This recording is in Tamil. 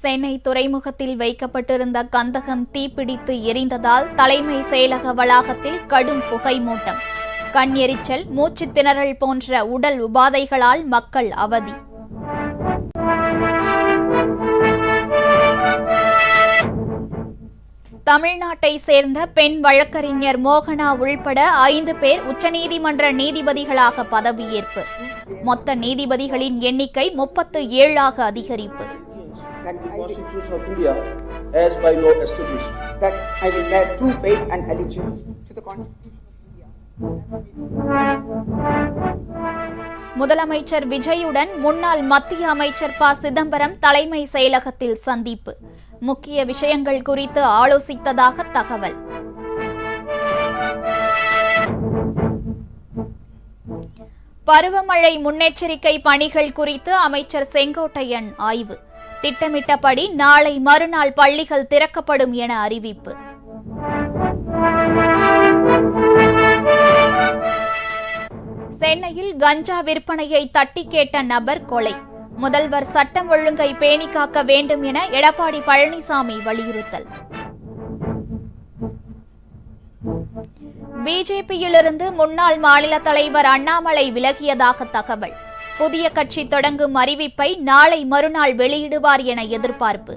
சென்னை துறைமுகத்தில் வைக்கப்பட்டிருந்த கந்தகம் தீப்பிடித்து எரிந்ததால் தலைமை செயலக வளாகத்தில் கடும் புகை மூட்டம். கண் எரிச்சல், மூச்சு திணறல் போன்ற உடல் உபாதைகளால் மக்கள் அவதி. தமிழ்நாட்டை சேர்ந்த பெண் வழக்கறிஞர் மோகனா உள்பட 5 பேர் உச்சநீதிமன்ற நீதிபதிகளாக பதவியேற்பு. மொத்த நீதிபதிகளின் எண்ணிக்கை 37 அதிகரிப்பு. That the Constitution of India has by law established. That I will bear true faith and allegiance to the Constitution of India. முதலமைச்சர் விஜயுடன் முன்னாள் மத்திய அமைச்சர் ப. சிதம்பரம் தலைமை செயலகத்தில் சந்திப்பு. முக்கிய விஷயங்கள் குறித்து ஆலோசித்ததாக தகவல். பருவமழை முன்னெச்சரிக்கை பணிகள் குறித்து அமைச்சர் செங்கோட்டையன் ஆய்வு. திட்டமிட்டபடி நாளை மறுநாள் பள்ளிகள் திறக்கப்படும் என அறிவிப்பு. சென்னையில் கஞ்சா விற்பனையை தட்டி கேட்ட நபர் கொலை. முதல்வர் சட்டம் ஒழுங்கை பேணி காக்க வேண்டும் என எடப்பாடி பழனிசாமி வலியுறுத்தல். பிஜேபியிலிருந்து முன்னாள் மாநில தலைவர் அண்ணாமலை விலகியதாக தகவல். புதிய கட்சி தொடங்கும் அறிவிப்பை நாளை மறுநாள் வெளியிடுவார் என எதிர்பார்ப்பு.